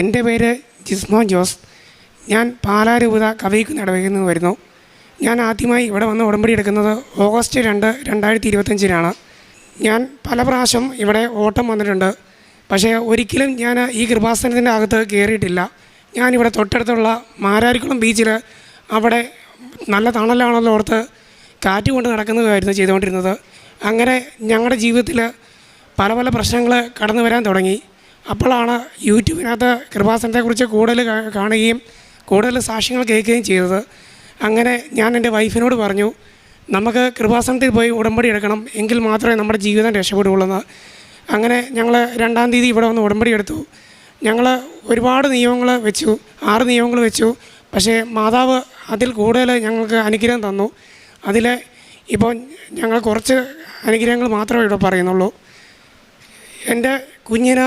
എൻ്റെ പേര് ജിസ്മോൻ ജോസ്. ഞാൻ പാലാരൂപത കവയിക്കുന്ന് ഇടവകയിൽ നിന്ന് വരുന്നു. ഞാൻ ആദ്യമായി ഇവിടെ വന്ന് ഉടമ്പടി എടുക്കുന്നത് ഓഗസ്റ്റ് 2, 2025 ഞാൻ പല പ്രാവശ്യം ഇവിടെ ഓട്ടം വന്നിട്ടുണ്ട്. പക്ഷേ ഒരിക്കലും ഞാൻ ഈ കൃപാസനത്തിൻ്റെ അകത്ത് കയറിയിട്ടില്ല. ഞാനിവിടെ തൊട്ടടുത്തുള്ള മാരാരിക്കുളം ബീച്ചിൽ അവിടെ നല്ല തണലാണല്ലോ ഓർത്ത് കാറ്റ് കൊണ്ട് നടക്കുന്നതായിരുന്നു ചെയ്തുകൊണ്ടിരുന്നത്. അങ്ങനെ ഞങ്ങളുടെ ജീവിതത്തിൽ പല പല പ്രശ്നങ്ങൾ കടന്നു വരാൻ തുടങ്ങി. അപ്പോഴാണ് യൂട്യൂബിനകത്ത് കൃപാസനത്തെക്കുറിച്ച് കൂടുതൽ കാണുകയും കൂടുതൽ സാക്ഷ്യങ്ങൾ കേൾക്കുകയും ചെയ്തത്. അങ്ങനെ ഞാൻ എൻ്റെ വൈഫിനോട് പറഞ്ഞു, നമുക്ക് കൃപാസനത്തിൽ പോയി ഉടമ്പടി എടുക്കണം, എങ്കിൽ മാത്രമേ നമ്മുടെ ജീവിതം രക്ഷപ്പെടുകയുള്ളൂ. അങ്ങനെ ഞങ്ങൾ 2-ാം തീയതി ഇവിടെ വന്ന് ഉടമ്പടി എടുത്തു. ഞങ്ങൾ ഒരുപാട് നിയമങ്ങൾ വെച്ചു, 6 നിയമങ്ങൾ വെച്ചു. പക്ഷേ മാതാവ് അതിൽ കൂടുതൽ ഞങ്ങൾക്ക് അനുഗ്രഹം തന്നു. അതിൽ ഇപ്പോൾ ഞങ്ങൾ കുറച്ച് അനുഗ്രഹങ്ങൾ മാത്രമേ ഇവിടെ പറയുന്നുള്ളൂ. എൻ്റെ കുഞ്ഞിന്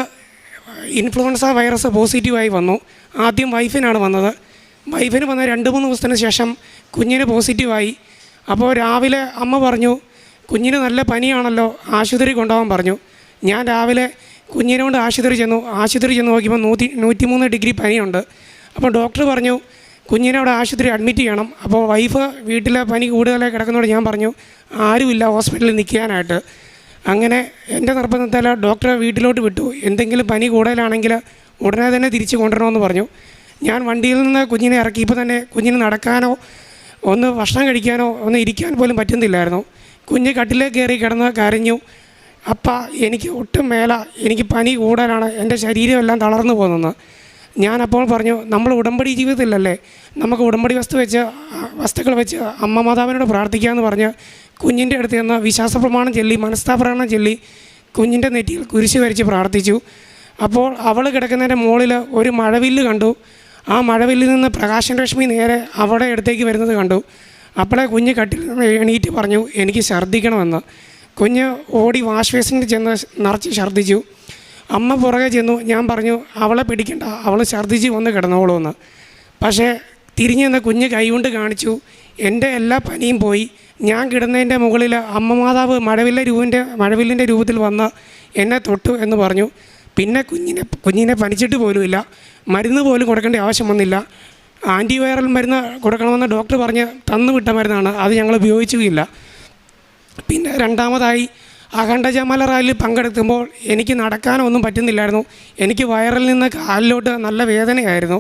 ഇൻഫ്ലുവൻസ വൈറസ് പോസിറ്റീവായി വന്നു. ആദ്യം വൈഫിനാണ് വന്നത്. വൈഫിന് വന്ന 2-3 ദിവസത്തിന് ശേഷം കുഞ്ഞിന് പോസിറ്റീവായി. അപ്പോൾ രാവിലെ അമ്മ പറഞ്ഞു, കുഞ്ഞിന് നല്ല പനിയാണല്ലോ, ആശുപത്രി കൊണ്ടുപോകാൻ പറഞ്ഞു. ഞാൻ രാവിലെ കുഞ്ഞിനെ കൊണ്ട് ആശുപത്രി ചെന്ന് നോക്കിയപ്പോൾ 103 ഡിഗ്രി പനിയുണ്ട്. അപ്പോൾ ഡോക്ടർ പറഞ്ഞു കുഞ്ഞിനെ അവിടെ ആശുപത്രി അഡ്മിറ്റ് ചെയ്യണം. അപ്പോൾ വൈഫ് വീട്ടിലെ പനി കൂടുതലായി കിടക്കുന്നതോട് ഞാൻ പറഞ്ഞു ആരുമില്ല ഹോസ്പിറ്റലിൽ നിൽക്കാനായിട്ട്. അങ്ങനെ എൻ്റെ നിർബന്ധത്താൽ ഡോക്ടറെ വീട്ടിലോട്ട് വിട്ടു. എന്തെങ്കിലും പനി കൂടുതലാണെങ്കിൽ ഉടനെ തന്നെ തിരിച്ച് കൊണ്ടുവരണമെന്ന് പറഞ്ഞു. ഞാൻ വണ്ടിയിൽ നിന്ന് കുഞ്ഞിനെ ഇറക്കിയപ്പോൾ തന്നെ കുഞ്ഞിന് നടക്കാനോ ഒന്ന് ഭക്ഷണം കഴിക്കാനോ ഒന്ന് ഇരിക്കാൻ പോലും പറ്റുന്നില്ലായിരുന്നു. കുഞ്ഞ് കട്ടിലേക്ക് കയറി കിടന്ന് കരഞ്ഞു, അപ്പ എനിക്ക് ഒട്ടും മേല, എനിക്ക് പനി കൂടുതലാണ്, എൻ്റെ ശരീരമെല്ലാം തളർന്നു പോകുന്നു. ഞാനപ്പോൾ പറഞ്ഞു, നമ്മൾ ഉടമ്പടി ജീവിതത്തിലല്ലേ, നമുക്ക് ഉടമ്പടി വസ്തുക്കൾ വെച്ച് അമ്മ മാതാവിനോട് പ്രാർത്ഥിക്കാമെന്ന് പറഞ്ഞ് കുഞ്ഞിൻ്റെ അടുത്ത് നിന്ന് വിശ്വാസ പ്രമാണം ചൊല്ലി മനസ്താപ്രമാണം ചൊല്ലി കുഞ്ഞിൻ്റെ നെറ്റിയിൽ കുരിശ് വരച്ച് പ്രാർത്ഥിച്ചു. അപ്പോൾ അവൾ കിടക്കുന്നതിൻ്റെ മുകളിൽ ഒരു മഴവില്ല് കണ്ടു. ആ മഴവില്ലിൽ നിന്ന് പ്രകാശരശ്മി നേരെ അവിടെ അടുത്തേക്ക് വരുന്നത് കണ്ടു. അപ്പോഴേ കുഞ്ഞ് കട്ടിൽ എണീറ്റ് പറഞ്ഞു എനിക്ക് ഛർദ്ദിക്കണമെന്ന്. കുഞ്ഞ് ഓടി വാഷ് ബേസിനിൽ ചെന്ന് നിറച്ച് ഛർദ്ദിച്ചു. അമ്മ പുറകെ ചെന്നു. ഞാൻ പറഞ്ഞു അവളെ പിടിക്കണ്ട, അവൾ ഛർദ്ദിച്ച് വന്ന് കിടന്നോളൂന്ന്. പക്ഷേ തിരിഞ്ഞ് നിന്ന് കുഞ്ഞ് കൈകൊണ്ട് കാണിച്ചു, എൻ്റെ എല്ലാ പനിയും പോയി. ഞാൻ കിടന്നതിൻ്റെ മുകളിൽ അമ്മ മാതാവ് മഴവില്ലിൻ്റെ രൂപത്തിൽ വന്ന് എന്നെ തൊട്ടു എന്ന് പറഞ്ഞു. പിന്നെ കുഞ്ഞിനെ പനിച്ചിട്ട് പോലുമില്ല, മരുന്ന് പോലും കൊടുക്കേണ്ട ആവശ്യം വന്നില്ല. ആൻറ്റിവൈറൽ മരുന്ന് കൊടുക്കണമെന്ന് ഡോക്ടർ പറഞ്ഞ് തന്നുവിട്ട മരുന്നാണ്, അത് ഞങ്ങൾ ഉപയോഗിച്ചുമില്ല. പിന്നെ രണ്ടാമതായി അഖണ്ഡജമാല റാലിയിൽ പങ്കെടുക്കുമ്പോൾ എനിക്ക് നടക്കാനൊന്നും പറ്റുന്നില്ലായിരുന്നു. എനിക്ക് വയറിൽ നിന്ന് കാലിലോട്ട് നല്ല വേദനയായിരുന്നു.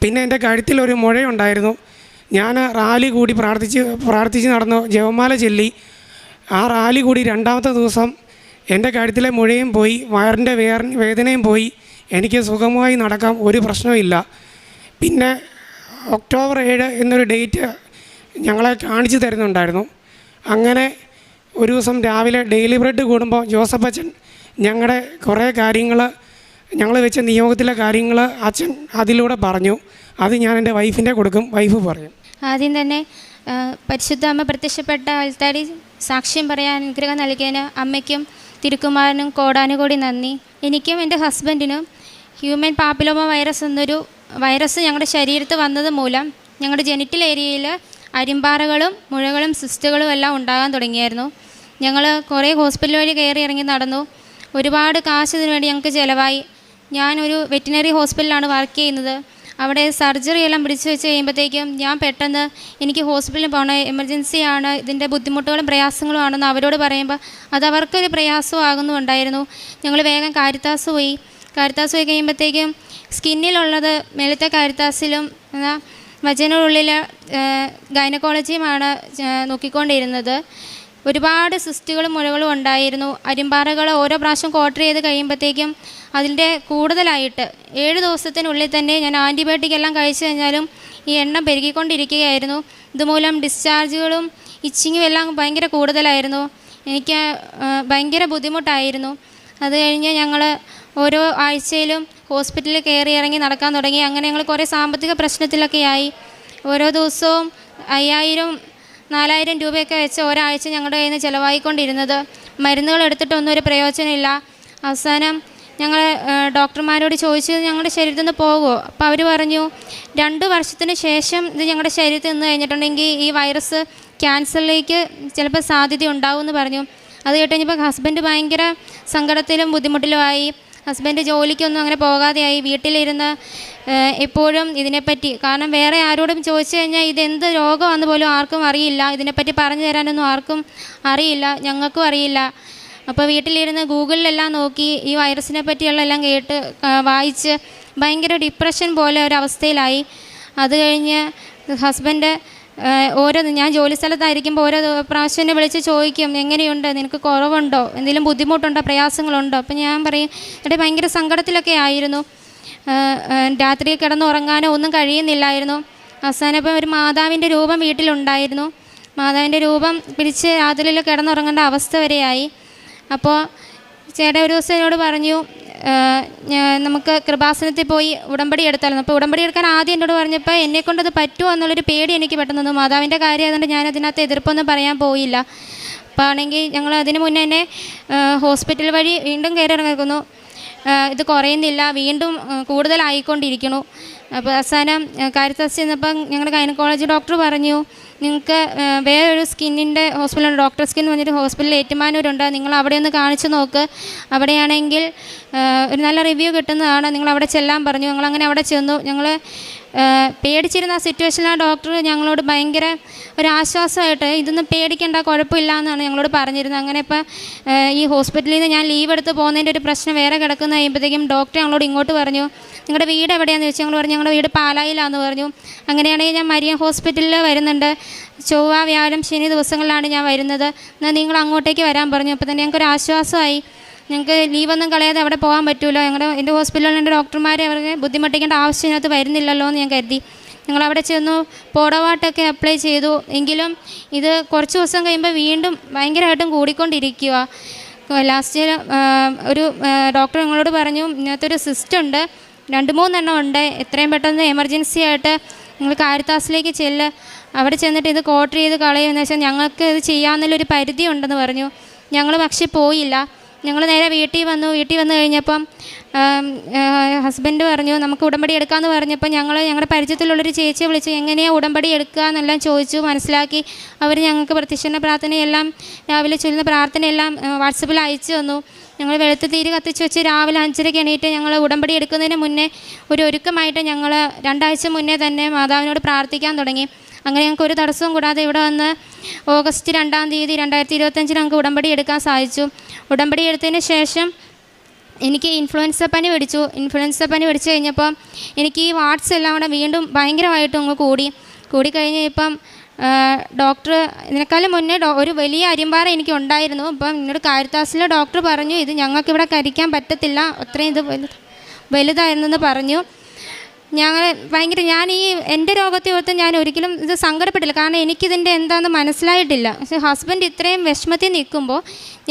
പിന്നെ എൻ്റെ കഴുത്തിലൊരു മുഴയുണ്ടായിരുന്നു. ഞാൻ റാലി കൂടി പ്രാർത്ഥിച്ച് നടന്നു, ജപമാല ചൊല്ലി. ആ റാലി കൂടി 2-ാമത്തെ ദിവസം എൻ്റെ കഴുത്തിലെ മുഴയും പോയി, വയറിൻ്റെ വേദനയും പോയി. എനിക്ക് സുഖമായി നടക്കാം, ഒരു പ്രശ്നമില്ല. പിന്നെ ഒക്ടോബർ 7 എന്നൊരു ഡേറ്റ് ഞങ്ങളെ കാണിച്ചു തരുന്നുണ്ടായിരുന്നു. അങ്ങനെ ഒരു ദിവസം രാവിലെ ഡെയിലി ബ്രെഡ് കൂടുമ്പോൾ ജോസഫ് അച്ഛൻ ഞങ്ങളുടെ കുറേ കാര്യങ്ങൾ, ഞങ്ങൾ വെച്ച നിയോഗത്തിലെ കാര്യങ്ങൾ അച്ഛൻ അതിലൂടെ പറഞ്ഞു. അത് ഞാൻ എൻ്റെ വൈഫിൻ്റെ കൊടുക്കും, വൈഫ് പറയും. ആദ്യം തന്നെ പരിശുദ്ധ അമ്മ പ്രത്യക്ഷപ്പെട്ട ആൾത്താരി സാക്ഷ്യം പറയാൻ അനുഗ്രഹം നൽകിയതിന് അമ്മയ്ക്കും തിരുക്കുമാരനും കോടാനുകോടി നന്ദി. എനിക്കും എൻ്റെ ഹസ്ബൻഡിനും ഹ്യൂമൻ പാപ്പിലോമ വൈറസ് എന്നൊരു വൈറസ് ഞങ്ങളുടെ ശരീരത്ത് വന്നത് മൂലം ഞങ്ങളുടെ ജെനിറ്റൽ ഏരിയയിൽ അരിമ്പാറകളും മുഴകളും സിസ്റ്റുകളും എല്ലാം ഉണ്ടാകാൻ തുടങ്ങിയായിരുന്നു. ഞങ്ങൾ കുറേ ഹോസ്പിറ്റൽ വഴി കയറി ഇറങ്ങി നടന്നു. ഒരുപാട് കാശ് ഇതിനു വേണ്ടി ഞങ്ങൾക്ക് ചിലവായി. ഞാനൊരു വെറ്റിനറി ഹോസ്പിറ്റലിലാണ് വർക്ക് ചെയ്യുന്നത്. അവിടെ സർജറി എല്ലാം പിടിച്ചു വെച്ച് കഴിയുമ്പോഴത്തേക്കും ഞാൻ പെട്ടെന്ന് എനിക്ക് ഹോസ്പിറ്റലിൽ പോകണം, എമർജൻസിയാണ്, ഇതിൻ്റെ ബുദ്ധിമുട്ടുകളും പ്രയാസങ്ങളും ആണെന്ന് അവരോട് പറയുമ്പോൾ അത് അവർക്കൊരു പ്രയാസവും ആകുന്നുണ്ടായിരുന്നു. ഞങ്ങൾ വേഗം കാരിത്താസ് പോയി കഴിയുമ്പോഴത്തേക്കും സ്കിന്നിലുള്ളത് മേലത്തെ കാരിത്താസിലും വജനുള്ളിൽ ഗൈനക്കോളജിയുമാണ് നോക്കിക്കൊണ്ടിരുന്നത്. ഒരുപാട് സിസ്റ്റുകളും മുഴകളും ഉണ്ടായിരുന്നു. അരിമ്പാറകൾ ഓരോ പ്രാവശ്യം ക്വാർട്ടർ ചെയ്ത് കഴിയുമ്പോഴത്തേക്കും അതിൻ്റെ കൂടുതലായിട്ട് 7 ദിവസത്തിനുള്ളിൽ തന്നെ ഞാൻ ആൻറ്റിബയോട്ടിക് എല്ലാം കഴിച്ചു കഴിഞ്ഞാലും ഈ എണ്ണം പെരുകിക്കൊണ്ടിരിക്കുകയായിരുന്നു. ഇതുമൂലം ഡിസ്ചാർജുകളും ഇച്ചിങ്ങും എല്ലാം ഭയങ്കര കൂടുതലായിരുന്നു. എനിക്ക് ഭയങ്കര ബുദ്ധിമുട്ടായിരുന്നു. അത് കഴിഞ്ഞ് ഞങ്ങൾ ഓരോ ആഴ്ചയിലും ഹോസ്പിറ്റലിൽ കയറി ഇറങ്ങി നടക്കാൻ തുടങ്ങി. അങ്ങനെ ഞങ്ങൾ കുറേ സാമ്പത്തിക പ്രശ്നത്തിലൊക്കെയായി. ഓരോ ദിവസവും 5000-4000 രൂപയൊക്കെ വെച്ച് ഒരാഴ്ച ഞങ്ങളുടെ കയ്യിൽ നിന്ന് ചിലവായിക്കൊണ്ടിരുന്നത്. മരുന്നുകൾ എടുത്തിട്ടൊന്നും ഒരു പ്രയോജനമില്ല. അവസാനം ഞങ്ങൾ ഡോക്ടർമാരോട് ചോദിച്ചത് ഞങ്ങളുടെ ശരീരത്തിൽ നിന്ന് പോകുമോ. അപ്പോൾ അവർ പറഞ്ഞു 2 വർഷത്തിന് ശേഷം ഇത് ഞങ്ങളുടെ ശരീരത്തിൽ നിന്ന് കഴിഞ്ഞിട്ടുണ്ടെങ്കിൽ ഈ വൈറസ് ക്യാൻസറിലേക്ക് ചിലപ്പോൾ സാധ്യത ഉണ്ടാവുമെന്ന് പറഞ്ഞു. അത് കേട്ട് കഴിഞ്ഞപ്പോൾ ഹസ്ബൻഡ് ഭയങ്കര സങ്കടത്തിലും ബുദ്ധിമുട്ടിലുമായി. ഹസ്ബൻഡ് ജോലിക്കൊന്നും അങ്ങനെ പോകാതെയായി. വീട്ടിലിരുന്ന് എപ്പോഴും ഇതിനെപ്പറ്റി, കാരണം വേറെ ആരോടും ചോദിച്ചു കഴിഞ്ഞാൽ ഇതെന്ത് രോഗമാണെന്ന് പോലും ആർക്കും അറിയില്ല, ഇതിനെപ്പറ്റി പറഞ്ഞു തരാനൊന്നും ആർക്കും അറിയില്ല, ഞങ്ങൾക്കും അറിയില്ല. അപ്പോൾ വീട്ടിലിരുന്ന് ഗൂഗിളിലെല്ലാം നോക്കി ഈ വൈറസിനെ പറ്റിയുള്ള എല്ലാം കേട്ട് വായിച്ച് ഭയങ്കര ഡിപ്രഷൻ പോലെ ഒരവസ്ഥയിലായി. അത് കഴിഞ്ഞ് ഹസ്ബൻഡ് ഞാൻ ജോലി സ്ഥലത്തായിരിക്കുമ്പോൾ ഓരോ പ്രാവശ്യം എന്നെ വിളിച്ച് ചോദിക്കും, എങ്ങനെയുണ്ട്, നിനക്ക് കുറവുണ്ടോ, എന്തെങ്കിലും ബുദ്ധിമുട്ടുണ്ടോ, പ്രയാസങ്ങളുണ്ടോ. അപ്പം ഞാൻ പറയും എന്നിട്ട് ഭയങ്കര സങ്കടത്തിലൊക്കെ ആയിരുന്നു. രാത്രി കിടന്നുറങ്ങാനോ ഒന്നും കഴിയുന്നില്ലായിരുന്നു. അവസാനം ഇപ്പം ഒരു മാതാവിൻ്റെ രൂപം വീട്ടിലുണ്ടായിരുന്നു. മാതാവിൻ്റെ രൂപം പിടിച്ച് രാത്രിയിൽ കിടന്നുറങ്ങേണ്ട അവസ്ഥ വരെയായി. അപ്പോൾ ചേട്ടൻ ഒരു ദിവസം എന്നോട് പറഞ്ഞു, നമുക്ക് കൃപാസനത്തിൽ പോയി ഉടമ്പടി എടുത്താലും. അപ്പോൾ ഉടമ്പടി എടുക്കാൻ ആദ്യം എന്നോട് പറഞ്ഞപ്പോൾ എന്നെക്കൊണ്ടത് പറ്റുമോ എന്നുള്ളൊരു പേടി എനിക്ക് പെട്ടെന്ന് വന്നു. മാതാവിൻ്റെ കാര്യം ആയതുകൊണ്ട് ഞാനതിനകത്ത് എതിർപ്പൊന്നും പറയാൻ പോയില്ല. അപ്പോൾ ആണെങ്കിൽ ഞങ്ങൾ അതിന് മുന്നേ തന്നെ ഹോസ്പിറ്റൽ വഴി വീണ്ടും കയറി ഇറങ്ങിക്കുന്നു. ഇത് കുറയുന്നില്ല, വീണ്ടും കൂടുതലായിക്കൊണ്ടിരിക്കുന്നു. അപ്പോൾ അവസാനം കാരിത്താസ് ചെന്നപ്പം ഞങ്ങളുടെ ഗൈനക്കോളജി ഡോക്ടർ പറഞ്ഞു, നിങ്ങൾക്ക് വേറൊരു സ്കിന്നിൻ്റെ ഹോസ്പിറ്റലുണ്ട്, ഡോക്ടർ സ്കിൻ എന്ന് പറഞ്ഞിട്ട് ഹോസ്പിറ്റൽ ഏറ്റുമാനൂരുണ്ട്, നിങ്ങൾ അവിടെ ഒന്ന് കാണിച്ചു നോക്ക്, അവിടെയാണെങ്കിൽ ഒരു നല്ല റിവ്യൂ കിട്ടുന്നതാണ്, നിങ്ങൾ അവിടെ ചെല്ലാൻ പറഞ്ഞു. ഞങ്ങളങ്ങനെ അവിടെ ചെന്നു. ഞങ്ങൾ പേടിച്ചിരുന്ന ആ സിറ്റുവേഷനിലാണ് ഡോക്ടർ ഞങ്ങളോട് ഭയങ്കര ഒരാശ്വാസമായിട്ട് ഇതൊന്നും പേടിക്കേണ്ട, കുഴപ്പമില്ല എന്നാണ് ഞങ്ങളോട് പറഞ്ഞിരുന്നത്. അങ്ങനെ ഇപ്പം ഈ ഹോസ്പിറ്റലിൽ നിന്ന് ഞാൻ ലീവ് എടുത്ത് പോകുന്നതിൻ്റെ ഒരു പ്രശ്നം വേറെ കിടക്കുന്ന കഴിയുമ്പോഴത്തേക്കും ഡോക്ടർ ഞങ്ങളോട് ഇങ്ങോട്ട് പറഞ്ഞു, നിങ്ങളുടെ വീട് എവിടെയാണെന്ന് ചോദിച്ചു. ഞങ്ങൾ പറഞ്ഞു ഞങ്ങളുടെ വീട് പാലായിലാണെന്ന് പറഞ്ഞു. അങ്ങനെയാണെങ്കിൽ ഞാൻ മരിയൻ ഹോസ്പിറ്റലിൽ വരുന്നുണ്ട്, ചൊവ്വ വ്യാഴം ശനി ദിവസങ്ങളിലാണ് ഞാൻ വരുന്നത്, എന്നാൽ നിങ്ങൾ അങ്ങോട്ടേക്ക് വരാൻ പറഞ്ഞു. അപ്പോൾ തന്നെ ഞങ്ങൾക്കൊരു ആശ്വാസമായി. ഞങ്ങൾക്ക് ലീവൊന്നും കളയാതെ അവിടെ പോകാൻ പറ്റുമല്ലോ, എൻ്റെ ഹോസ്പിറ്റലിൽ എൻ്റെ ഡോക്ടർമാരെ അവർക്ക് ബുദ്ധിമുട്ടിക്കേണ്ട ആവശ്യം ഇതിനകത്ത് വരുന്നില്ലല്ലോ എന്ന് ഞാൻ കരുതി. ഞങ്ങളവിടെ ചെന്നു, പോഡോവാട്ടൊക്കെ അപ്ലൈ ചെയ്തു. എങ്കിലും ഇത് കുറച്ച് ദിവസം കഴിയുമ്പോൾ വീണ്ടും ഭയങ്കരമായിട്ടും കൂടിക്കൊണ്ടിരിക്കുക. ലാസ്റ്റ് ഒരു ഡോക്ടർ ഞങ്ങളോട് പറഞ്ഞു, ഇതിനകത്തൊരു സിസ്റ്റ് ഉണ്ട്, 2-3 എണ്ണം ഉണ്ട്, എത്രയും പെട്ടെന്ന് എമർജൻസി ആയിട്ട് നിങ്ങൾ കാരിത്താസിലേക്ക് ചെല്ല്, അവിടെ ചെന്നിട്ട് ഇത് കോട്ടർ ചെയ്ത് കളയുമെന്ന് വെച്ചാൽ ഞങ്ങൾക്ക് ഇത് ചെയ്യാമെന്നുള്ളൊരു പരിധി ഉണ്ടെന്ന് പറഞ്ഞു. ഞങ്ങൾ പക്ഷേ പോയില്ല. ഞങ്ങൾ നേരെ വീട്ടിൽ വന്നു കഴിഞ്ഞപ്പം ഹസ്ബൻഡ് പറഞ്ഞു നമുക്ക് ഉടമ്പടി എടുക്കാമെന്ന് പറഞ്ഞപ്പോൾ ഞങ്ങളുടെ പരിചയത്തിലുള്ളൊരു ചേച്ചിയെ വിളിച്ച് എങ്ങനെയാണ് ഉടമ്പടി എടുക്കുക എന്നെല്ലാം ചോദിച്ചു, മനസ്സിലാക്കി. അവർ ഞങ്ങൾക്ക് പ്രത്യക്ഷണ പ്രാർത്ഥനയെല്ലാം, രാവിലെ ചൊല്ലുന്ന പ്രാർത്ഥനയെല്ലാം വാട്സപ്പിൽ അയച്ചു തന്നു. ഞങ്ങൾ വെളുത്ത് തീര് കത്തിച്ച് വെച്ച് രാവിലെ 5:30 എണീറ്റ് ഞങ്ങൾ ഉടമ്പടി എടുക്കുന്നതിന് മുന്നേ ഒരു ഒരുക്കമായിട്ട് ഞങ്ങൾ 2 ആഴ്ച മുന്നേ തന്നെ മാതാവിനോട് പ്രാർത്ഥിക്കാൻ തുടങ്ങി. അങ്ങനെ ഞങ്ങൾക്ക് ഒരു തടസ്സവും കൂടാതെ ഇവിടെ വന്ന് ഓഗസ്റ്റ് 2-ാം തീയതി 2025 ഞങ്ങൾക്ക് ഉടമ്പടി എടുക്കാൻ സാധിച്ചു. ഉടമ്പടി എടുത്തതിന് ശേഷം എനിക്ക് ഇൻഫ്ലുവൻസ പനി പിടിച്ചു കഴിഞ്ഞപ്പം എനിക്ക് ഈ വാട്സ് എല്ലാം കൂടെ വീണ്ടും ഭയങ്കരമായിട്ടും അങ്ങ് കൂടിക്കഴിഞ്ഞ് ഇപ്പം ഡോക്ടർ ഇതിനേക്കാളും മുന്നേ ഒരു വലിയ അരിമ്പാറ എനിക്ക് ഉണ്ടായിരുന്നു. അപ്പം എന്നോട് കാരിത്താസിലെ ഡോക്ടർ പറഞ്ഞു, ഇത് ഞങ്ങൾക്കിവിടെ കരിക്കാൻ പറ്റത്തില്ല, അത്രയും ഇത് വലുതായിരുന്നെന്ന് പറഞ്ഞു. ഞാൻ ഈ എൻ്റെ രോഗത്തെ ഓർത്ത് ഞാൻ ഒരിക്കലും ഇത് സങ്കടപ്പെട്ടില്ല, കാരണം എനിക്കിതിൻ്റെ എന്താണെന്ന് മനസ്സിലായിട്ടില്ല. പക്ഷേ ഹസ്ബൻഡ് ഇത്രയും വിഷമത്തിൽ നിൽക്കുമ്പോൾ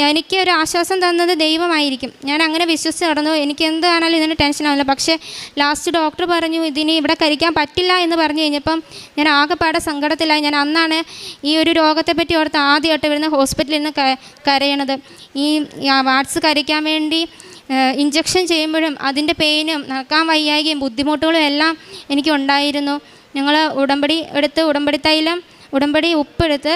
എനിക്ക് ഒരു ആശ്വാസം തന്നത് ദൈവമായിരിക്കും. ഞാൻ അങ്ങനെ വിശ്വസിച്ച് നടന്നു. എനിക്ക് എന്താണെങ്കിലും ഇതിന് ടെൻഷനാവില്ല. പക്ഷേ ലാസ്റ്റ് ഡോക്ടർ പറഞ്ഞു ഇതിന് ഇവിടെ കരിക്കാൻ പറ്റില്ല എന്ന് പറഞ്ഞു കഴിഞ്ഞപ്പം ഞാൻ ആകെപ്പാടെ സങ്കടത്തിലായി. ഞാൻ അന്നാണ് ഈ ഒരു രോഗത്തെപ്പറ്റി ഓർത്ത് ആദ്യമായിട്ട് വരുന്ന ഹോസ്പിറ്റലിൽ നിന്ന് കരയണത്. ഈ വാട്സ് കരിക്കാൻ വേണ്ടി ഇഞ്ചക്ഷൻ ചെയ്യുമ്പോഴും അതിൻ്റെ പെയിനും നടക്കാൻ വയ്യായ്കയും ബുദ്ധിമുട്ടുകളും എല്ലാം എനിക്കുണ്ടായിരുന്നു. ഞങ്ങൾ ഉടമ്പടി എടുത്ത് ഉടമ്പടി ഉപ്പെടുത്ത്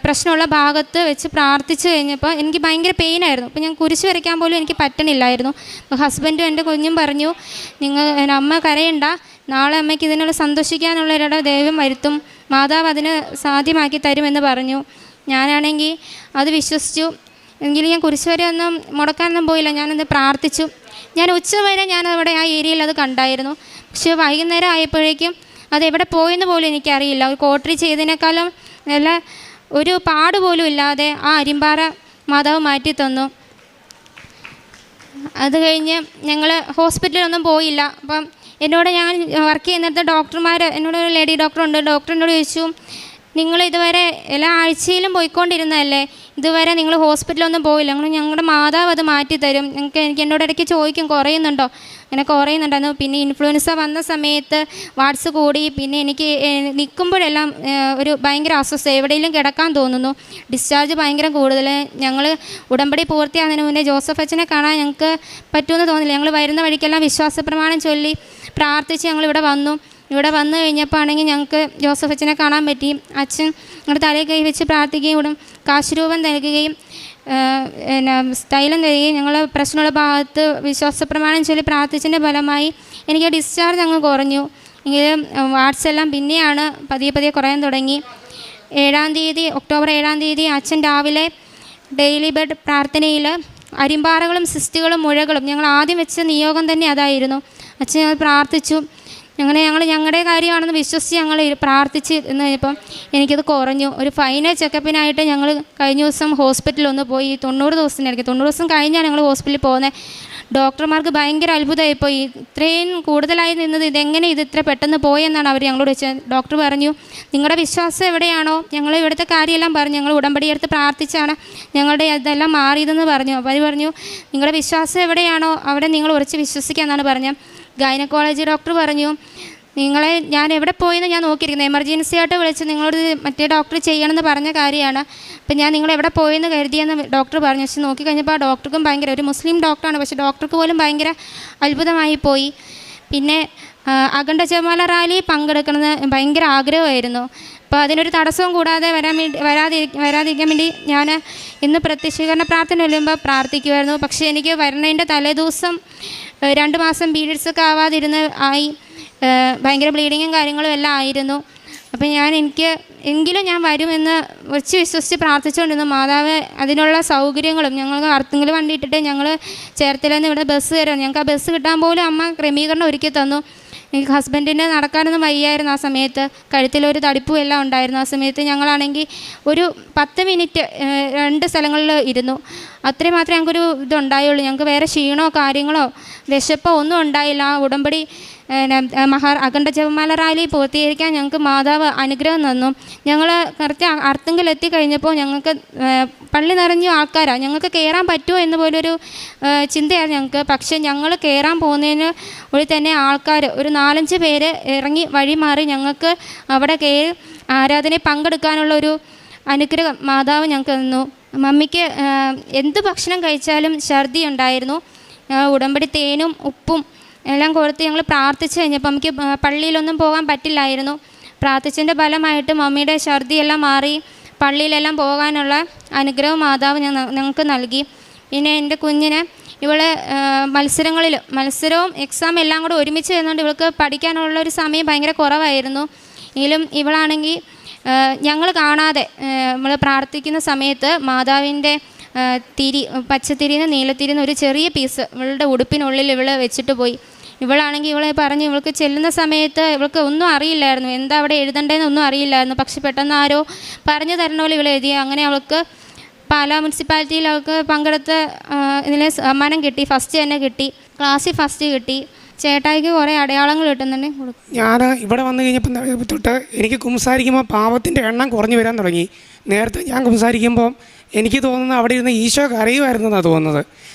പ്രശ്നമുള്ള ഭാഗത്ത് വെച്ച് പ്രാർത്ഥിച്ചു കഴിഞ്ഞപ്പോൾ എനിക്ക് ഭയങ്കര പെയിനായിരുന്നു. അപ്പോൾ ഞാൻ കുരിശ് വരയ്ക്കാൻ പോലും എനിക്ക് പറ്റണില്ലായിരുന്നു. അപ്പോൾ ഹസ്ബൻഡും എൻ്റെ കുഞ്ഞും പറഞ്ഞു, അമ്മ കരയണ്ട, നാളെ അമ്മയ്ക്ക് ഇതിനുള്ള സന്തോഷിക്കാനുള്ളവരുടെ ദൈവം വരുത്തും, മാതാവ് അതിന് സാധ്യമാക്കി തരുമെന്ന് പറഞ്ഞു. ഞാനാണെങ്കിൽ അത് വിശ്വസിച്ചു. എങ്കിലും ഞാൻ കുരിശ് വരെ ഒന്നും മുടക്കാനൊന്നും പോയില്ല. ഞാനത് പ്രാർത്ഥിച്ചു. ഞാൻ ഉച്ചവരെ ഞാനവിടെ ആ ഏരിയയിൽ അത് കണ്ടായിരുന്നു. പക്ഷേ വൈകുന്നേരം ആയപ്പോഴേക്കും അതെവിടെ പോയെന്ന് പോലും എനിക്കറിയില്ല. ഒരു കോട്ടറി ചെയ്തതിനേക്കാളും നല്ല ഒരു പാട് പോലും ഇല്ലാതെ ആ അരിമ്പാറ മാതാവ് മാറ്റി തന്നു. അത് കഴിഞ്ഞ് ഞങ്ങൾ ഹോസ്പിറ്റലിലൊന്നും പോയില്ല. അപ്പം ഞാൻ വർക്ക് ചെയ്യുന്നിടത്ത് ഡോക്ടർമാർ, എന്നോട് ഒരു ലേഡി ഡോക്ടറുണ്ട്, ഡോക്ടറിനോട് ചോദിച്ചു, നിങ്ങൾ ഇതുവരെ എല്ലാ ആഴ്ചയിലും പോയിക്കൊണ്ടിരുന്നതല്ലേ, ഇതുവരെ നിങ്ങൾ ഹോസ്പിറ്റലൊന്നും പോയില്ല, ഞങ്ങളുടെ മാതാവ് അത് മാറ്റിത്തരും. എനിക്ക് എന്നോട് ഇടയ്ക്ക് ചോദിക്കും കുറയുന്നുണ്ടോ, അങ്ങനെ കുറയുന്നുണ്ടായിരുന്നു. പിന്നെ ഇൻഫ്ലുവൻസ വന്ന സമയത്ത് വാട്സ് കൂടി, പിന്നെ എനിക്ക് നിൽക്കുമ്പോഴെല്ലാം ഒരു ഭയങ്കര അസ്വസ്ഥ, എവിടെയെങ്കിലും കിടക്കാൻ തോന്നുന്നു, ഡിസ്ചാർജ് ഭയങ്കര കൂടുതൽ. ഞങ്ങൾ ഉടമ്പടി പൂർത്തിയാകുന്നതിന് മുന്നേ ജോസഫ് അച്ഛനെ കാണാൻ ഞങ്ങൾക്ക് പറ്റുമെന്ന് തോന്നില്ല. ഞങ്ങൾ വരുന്ന വഴിക്കെല്ലാം വിശ്വാസ പ്രമാണം ചൊല്ലി പ്രാർത്ഥിച്ച് ഞങ്ങളിവിടെ വന്നു. ഇവിടെ വന്നു കഴിഞ്ഞപ്പോൾ ആണെങ്കിൽ ഞങ്ങൾക്ക് ജോസഫ് അച്ഛനെ കാണാൻ പറ്റി. അച്ഛൻ ഞങ്ങളുടെ തലയിൽ കൈ വെച്ച് പ്രാർത്ഥിക്കുകയും കാശ് രൂപം നൽകുകയും പിന്നെ തൈലം തരികയും ഞങ്ങൾ പ്രശ്നമുള്ള ഭാഗത്ത് വിശ്വാസപ്രമാണം ചൊല്ലി പ്രാർത്ഥിച്ചതിൻ്റെ ഫലമായി എനിക്ക് ഡിസ്ചാർജ് അങ്ങ് കുറഞ്ഞു. എങ്കിലും വാട്സ് എല്ലാം പിന്നെയാണ് പതിയെ പതിയെ കുറയാൻ തുടങ്ങി. ഒക്ടോബർ 7-ാം തീയതി അച്ഛൻ രാവിലെ ഡെയിലി ബെഡ് പ്രാർത്ഥനയിൽ അരിമ്പാറകളും സിസ്റ്റുകളും മുഴകളും ഞങ്ങൾ ആദ്യം വെച്ച നിയോഗം തന്നെ അതായിരുന്നു. അച്ഛൻ ഞങ്ങൾ പ്രാർത്ഥിച്ചു. ഞങ്ങൾ ഞങ്ങളുടെ കാര്യമാണെന്ന് വിശ്വസിച്ച് ഞങ്ങൾ പ്രാർത്ഥിച്ച് എന്ന് കഴിഞ്ഞപ്പം എനിക്കത് കുറഞ്ഞു. ഒരു ഫൈനൽ ചെക്കപ്പിനായിട്ട് ഞങ്ങൾ കഴിഞ്ഞ ദിവസം ഹോസ്പിറ്റലിൽ ഒന്ന് പോയി. 90 ദിവസത്തിനിടയ്ക്ക് 90 ദിവസം കഴിഞ്ഞാണ് ഞങ്ങൾ ഹോസ്പിറ്റലിൽ പോകുന്നത്. ഡോക്ടർമാർക്ക് ഭയങ്കര അത്ഭുതമായിപ്പോയി. ഇത്രയും കൂടുതലായി നിന്നത് ഇതെങ്ങനെ ഇത്ര പെട്ടെന്ന് പോയെന്നാണ് അവർ ഞങ്ങളോട് വെച്ചത്. ഡോക്ടർ പറഞ്ഞു, നിങ്ങളുടെ വിശ്വാസം എവിടെയാണോ, ഞങ്ങൾ ഇവിടുത്തെ കാര്യമെല്ലാം പറഞ്ഞു, ഞങ്ങൾ ഉടമ്പടി എടുത്ത് പ്രാർത്ഥിച്ചാണ് ഞങ്ങളുടെ ഇതെല്ലാം മാറിയതെന്ന് പറഞ്ഞു. അപ്പോൾ അവർ പറഞ്ഞു, നിങ്ങളുടെ വിശ്വാസം എവിടെയാണോ അവിടെ നിങ്ങൾ ഉറച്ച് വിശ്വസിക്കാമെന്നാണ് പറഞ്ഞത്. ഗൈനക്കോളജി ഡോക്ടർ പറഞ്ഞു, ഞാൻ എവിടെ പോയെന്ന് ഞാൻ നോക്കിയിരിക്കുന്നത്, എമർജൻസി ആയിട്ട് വിളിച്ച് നിങ്ങളോട് മറ്റേ ഡോക്ടർ ചെയ്യണമെന്ന് പറഞ്ഞ കാര്യമാണ്. അപ്പം ഞാൻ നിങ്ങൾ എവിടെ പോയെന്ന് കരുതിയെന്ന് ഡോക്ടർ പറഞ്ഞു. പക്ഷെ നോക്കിക്കഴിഞ്ഞപ്പോൾ ആ ഡോക്ടർക്കും ഭയങ്കര, ഒരു മുസ്ലിം ഡോക്ടറാണ്, പക്ഷേ ഡോക്ടർക്ക് പോലും ഭയങ്കര അത്ഭുതമായി പോയി. പിന്നെ അഖണ്ഡ ജപമാല റാലി പങ്കെടുക്കണമെന്ന് ഭയങ്കര ആഗ്രഹമായിരുന്നു. അപ്പോൾ അതിനൊരു തടസ്സവും കൂടാതെ വരാതിരിക്കാൻ വേണ്ടി ഞാൻ ഇന്ന് പ്രത്യക്ഷീകരണ പ്രാർത്ഥന ചെല്ലുമ്പോൾ പ്രാർത്ഥിക്കുമായിരുന്നു. പക്ഷേ എനിക്ക് വരുന്നതിൻ്റെ തലേദിവസം 2 മാസം പീരിയഡ്സൊക്കെ ആയി ഭയങ്കര ബ്ലീഡിങ്ങും കാര്യങ്ങളും എല്ലാം ആയിരുന്നു. അപ്പം എങ്കിലും ഞാൻ വരുമെന്ന് വെച്ച് വിശ്വസിച്ച് പ്രാർത്ഥിച്ചുകൊണ്ടിരുന്നു. മാതാവ് അതിനുള്ള സൗകര്യങ്ങളും ഞങ്ങൾക്ക് അർത്തുങ്കൽ വണ്ടി ഇട്ടിട്ട് ഞങ്ങൾ ചേർത്തലയിൽ നിന്ന് ഇവിടെ ബസ് കയറും. ഞങ്ങൾക്ക് ആ ബസ് കിട്ടാൻ പോലും അമ്മ ക്രമീകരണം ഒരുക്കി തന്നു. എനിക്ക് ഹസ്ബൻഡിന് നടക്കാനൊന്നും വയ്യായിരുന്നു. ആ സമയത്ത് കഴുത്തിലൊരു തടിപ്പും എല്ലാം ഉണ്ടായിരുന്നു. ആ സമയത്ത് ഞങ്ങളാണെങ്കിൽ ഒരു 10 മിനിറ്റ് 2 സ്ഥലങ്ങളിൽ ഇരുന്നു. അത്രയും മാത്രമേ ഞങ്ങൾക്കൊരു ഇതുണ്ടായുള്ളൂ. ഞങ്ങൾക്ക് വേറെ ക്ഷീണമോ കാര്യങ്ങളോ വിശപ്പോ ഒന്നും ഉണ്ടായില്ല. ആ ഉടമ്പടി അഖണ്ഡ ജപമാല റാലി പൂർത്തീകരിക്കാൻ ഞങ്ങൾക്ക് മാതാവ് അനുഗ്രഹം തന്നു. ഞങ്ങൾ കറക്റ്റ് അർത്തുങ്കൽ എത്തിക്കഴിഞ്ഞപ്പോൾ ഞങ്ങൾക്ക് പള്ളി നിറഞ്ഞ ആൾക്കാരാണ്. ഞങ്ങൾക്ക് കയറാൻ പറ്റുമോ എന്ന് പോലൊരു ചിന്തയാണ് ഞങ്ങൾക്ക്. പക്ഷേ ഞങ്ങൾ കയറാൻ പോകുന്നതിന് ഉള്ളിൽ തന്നെ ആൾക്കാർ ഒരു 4-5 പേര് ഇറങ്ങി വഴി മാറി ഞങ്ങൾക്ക് അവിടെ കയറി ആരാധനയിൽ പങ്കെടുക്കാനുള്ളൊരു അനുഗ്രഹം മാതാവ് ഞങ്ങൾക്ക് തന്നു. മമ്മിക്ക് എന്ത് ഭക്ഷണം കഴിച്ചാലും ഛർദി ഉണ്ടായിരുന്നു. ഉടമ്പടി തേനും ഉപ്പും എല്ലാം കൊടുത്ത് ഞങ്ങൾ പ്രാർത്ഥിച്ച് കഴിഞ്ഞപ്പോൾ നമുക്ക് പള്ളിയിലൊന്നും പോകാൻ പറ്റില്ലായിരുന്നു. പ്രാർത്ഥിച്ചതിൻ്റെ ഫലമായിട്ട് മമ്മിയുടെ ഛർദിയെല്ലാം മാറി പള്ളിയിലെല്ലാം പോകാനുള്ള അനുഗ്രഹം മാതാവ് ഞങ്ങൾക്ക് നൽകി. പിന്നെ എൻ്റെ കുഞ്ഞിന് ഇവളെ മത്സരവും എക്സാം എല്ലാം കൂടെ ഒരുമിച്ച് വരുന്നതുകൊണ്ട് ഇവൾക്ക് പഠിക്കാനുള്ളൊരു സമയം ഭയങ്കര കുറവായിരുന്നു. എങ്കിലും ഇവളാണെങ്കിൽ ഞങ്ങൾ കാണാതെ നമ്മൾ പ്രാർത്ഥിക്കുന്ന സമയത്ത് മാതാവിൻ്റെ പച്ചത്തിരിന്ന് നീലത്തിരിന്ന് ഒരു ചെറിയ പീസ് ഇവളുടെ ഉടുപ്പിനുള്ളിൽ ഇവൾ വെച്ചിട്ട് പോയി. ഇവളാണെങ്കിൽ ഇവളെ പറഞ്ഞ് ഇവൾക്ക് ചെല്ലുന്ന സമയത്ത് ഇവൾക്ക് ഒന്നും അറിയില്ലായിരുന്നു, എന്താ അവിടെ എഴുതേണ്ടതെന്നൊന്നും അറിയില്ലായിരുന്നു. പക്ഷെ പെട്ടെന്ന് ആരോ പറഞ്ഞു തരണ പോലെ ഇവൾ എഴുതി. അങ്ങനെ അവൾക്ക് പാലാ മുനിസിപ്പാലിറ്റിയിൽ അവൾക്ക് പങ്കെടുത്ത് ഇതിൽ സമ്മാനം കിട്ടി. ഫസ്റ്റ് തന്നെ കിട്ടി, ക്ലാസ്സിൽ ഫസ്റ്റ് കിട്ടി. ചേട്ടായിക്ക് കുറേ അടയാളങ്ങൾ കിട്ടുന്നുണ്ട്. ഞാൻ ഇവിടെ വന്നു കഴിഞ്ഞപ്പോൾ തൊട്ട് എനിക്ക് കുമ്പസാരിക്കുമ്പോൾ പാപത്തിൻ്റെ എണ്ണം കുറഞ്ഞു വരാൻ തുടങ്ങി. നേരത്തെ ഞാൻ കുമ്പസാരിക്കുമ്പോൾ എനിക്ക് തോന്നുന്നത് അവിടെ ഇരുന്ന് ഈശോ കരയുമായിരുന്നു എന്നാണ് തോന്നുന്നത്.